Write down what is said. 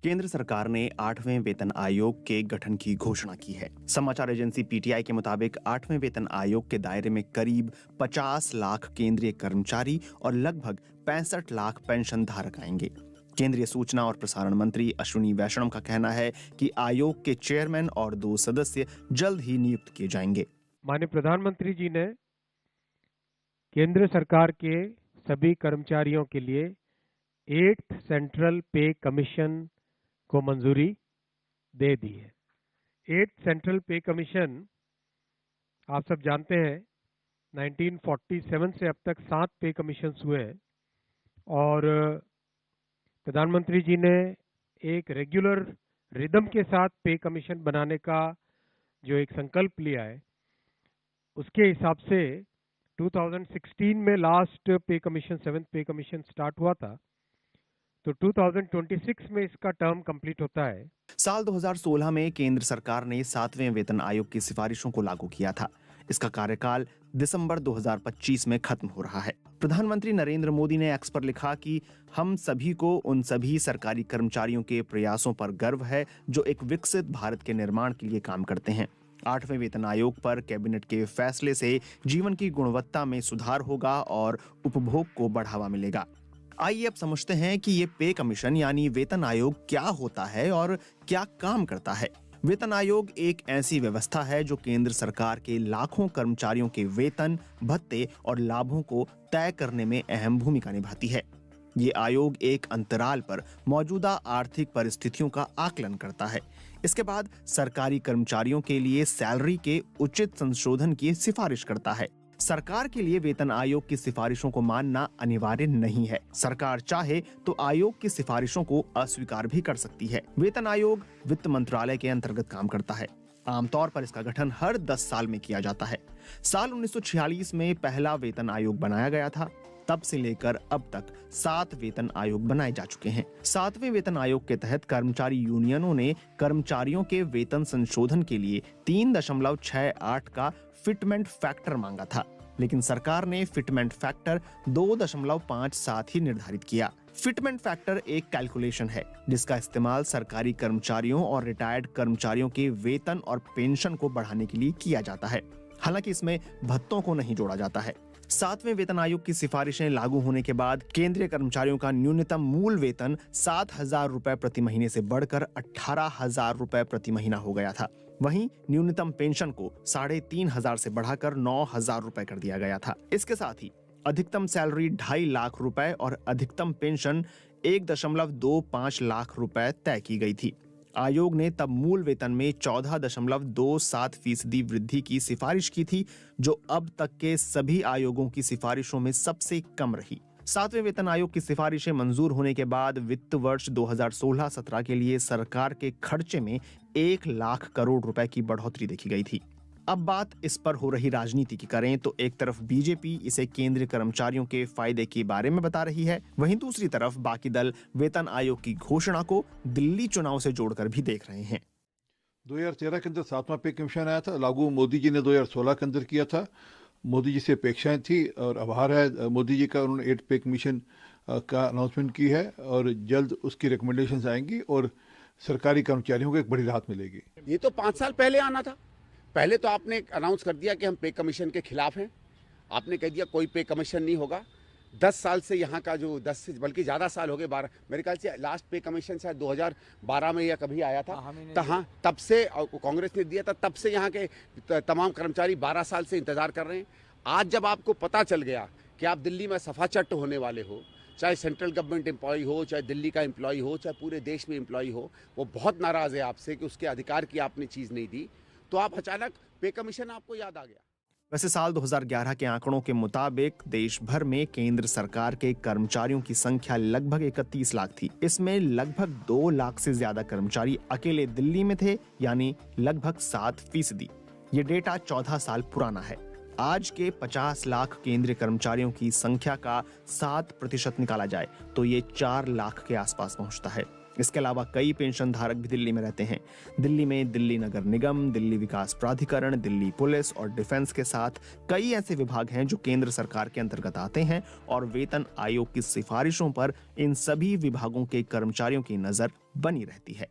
केंद्र सरकार ने 8वें वेतन आयोग के गठन की घोषणा की है। समाचार एजेंसी पीटीआई के मुताबिक 8वें वेतन आयोग के दायरे में करीब 50 लाख केंद्रीय कर्मचारी और लगभग 65 लाख पेंशन धारक आएंगे। केंद्रीय सूचना और प्रसारण मंत्री अश्विनी वैष्णव का कहना है कि आयोग के चेयरमैन और 2 सदस्य जल्द ही नियुक्त किए जाएंगे। माननीय प्रधानमंत्री जी ने केंद्र सरकार के सभी कर्मचारियों के लिए 8th सेंट्रल पे कमीशन को मंजूरी दे दी है। 8th सेंट्रल पे कमीशन आप सब जानते हैं 1947 से अब तक 7 पे कमीशन हुए हैं और प्रधानमंत्री जी ने एक रेगुलर रिदम के साथ पे कमीशन बनाने का जो एक संकल्प लिया है, उसके हिसाब से 2016 में लास्ट पे कमीशन 7th पे कमीशन स्टार्ट हुआ था, तो 2026 में इसका टर्म कंप्लीट होता है। साल 2016 में केंद्र सरकार ने 7वें वेतन आयोग की सिफारिशों को लागू किया था। इसका कार्यकाल दिसंबर 2025 में खत्म हो रहा है। प्रधानमंत्री नरेंद्र मोदी ने एक्स पर लिखा कि हम सभी को उन सभी सरकारी कर्मचारियों के प्रयासों पर गर्व है जो एक विकसित भारत के निर्माण के लिए काम करते हैं। 8वें वेतन आयोग पर कैबिनेट के फैसले से जीवन की गुणवत्ता में सुधार होगा और उपभोग को बढ़ावा मिलेगा। आइए अब समझते हैं कि ये पे कमीशन यानी वेतन आयोग क्या होता है और क्या काम करता है। वेतन आयोग एक ऐसी व्यवस्था है जो केंद्र सरकार के लाखों कर्मचारियों के वेतन, भत्ते और लाभों को तय करने में अहम भूमिका निभाती है। ये आयोग एक अंतराल पर मौजूदा आर्थिक परिस्थितियों का आकलन करता है। इसके बाद सरकारी कर्मचारियों के लिए सैलरी के उचित संशोधन की सिफारिश करता है। सरकार के लिए वेतन आयोग की सिफारिशों को मानना अनिवार्य नहीं है। सरकार चाहे तो आयोग की सिफारिशों को अस्वीकार भी कर सकती है। वेतन आयोग वित्त मंत्रालय के अंतर्गत काम करता है। आमतौर पर इसका गठन हर 10 साल में किया जाता है। साल 1946 में पहला वेतन आयोग बनाया गया था। तब से लेकर अब तक 7 वेतन आयोग बनाए जा चुके हैं। 7वें वेतन आयोग के तहत कर्मचारी यूनियनों ने कर्मचारियों के वेतन संशोधन के लिए 3.68 का फिटमेंट फैक्टर मांगा था, लेकिन सरकार ने फिटमेंट फैक्टर 2.57 ही निर्धारित किया। फिटमेंट फैक्टर एक कैलकुलेशन है जिसका इस्तेमाल सरकारी कर्मचारियों और रिटायर्ड कर्मचारियों के वेतन और पेंशन को बढ़ाने के लिए किया जाता है। हालांकि इसमें भत्तों को नहीं जोड़ा जाता है। 7वें वेतन आयोग की सिफारिशें लागू होने के बाद केंद्रीय कर्मचारियों का न्यूनतम मूल वेतन 7,000 रुपए प्रति महीने से बढ़कर 18,000 रुपए प्रति महीना हो गया था। वहीं न्यूनतम पेंशन को 3,500 से बढ़ाकर 9,000 रुपए कर दिया गया था। इसके साथ ही अधिकतम सैलरी 2.5 लाख रुपए और अधिकतम पेंशन 1.25 लाख रुपए तय की गई थी। आयोग ने तब मूल वेतन में 14.27% वृद्धि की सिफारिश की थी, जो अब तक के सभी आयोगों की सिफारिशों में सबसे कम रही। 7वें वेतन आयोग की सिफारिशें मंजूर होने के बाद वित्त वर्ष 2016-17 के लिए सरकार के खर्चे में 1 लाख करोड़ रुपए की बढ़ोतरी देखी गई थी। अब बात इस पर हो रही राजनीति की करें तो एक तरफ बीजेपी इसे केंद्रीय कर्मचारियों के फायदे के बारे में बता रही है, वहीं दूसरी तरफ बाकी दल वेतन आयोग की घोषणा को दिल्ली चुनाव से जोड़कर भी देख रहे हैं। 2013 के अंदर 7वां पे कमीशन आया था, लागू मोदी जी ने 2016 के अंदर किया था। मोदी जी से अपेक्षाएं थी और आभार है मोदी जी का, उन्होंने 8 पे कमीशन का अनाउंसमेंट की है और जल्द उसकी रिकमेंडेशंस आएंगी और सरकारी कर्मचारियों को एक बड़ी राहत मिलेगी। ये तो 5 साल पहले आना था। पहले तो आपने अनाउंस कर दिया कि हम पे कमीशन के खिलाफ हैं। आपने कह दिया कोई पे कमीशन नहीं होगा। 10 साल से यहाँ का जो 10 से बल्कि ज़्यादा साल हो गए, 12 मेरे ख्याल से लास्ट पे कमीशन शायद 2012 में या कभी आया था। हाँ, तब से कांग्रेस ने दिया था, तब से यहाँ के तमाम कर्मचारी 12 साल से इंतजार कर रहे हैं। आज जब आपको पता चल गया कि आप दिल्ली में सफाचट होने वाले हो, चाहे सेंट्रल गवर्नमेंट एम्प्लॉय हो, चाहे दिल्ली का एम्प्लॉय हो, चाहे पूरे देश में एम्प्लॉय हो, वो बहुत नाराज़ है आपसे कि उसके अधिकार की आपने चीज़ नहीं दी, तो आप अचानक पे कमीशन आपको याद आ गया। वैसे साल 2011 के आंकड़ों के मुताबिक देश भर में केंद्र सरकार के कर्मचारियों की संख्या लगभग 31 लाख थी। इसमें लगभग 2 लाख से ज्यादा कर्मचारी अकेले दिल्ली में थे, यानी लगभग 7%। ये डेटा 14 साल पुराना है। आज के 50 लाख केंद्रीय कर्मचारियों की संख्या का 7% निकाला जाए तो ये 4 लाख के आसपास पहुंचता है। इसके अलावा कई पेंशन धारक भी दिल्ली में रहते हैं। दिल्ली में दिल्ली नगर निगम, दिल्ली विकास प्राधिकरण, दिल्ली पुलिस और डिफेंस के साथ कई ऐसे विभाग हैं जो केंद्र सरकार के अंतर्गत आते हैं और वेतन आयोग की सिफारिशों पर इन सभी विभागों के कर्मचारियों की नजर बनी रहती है।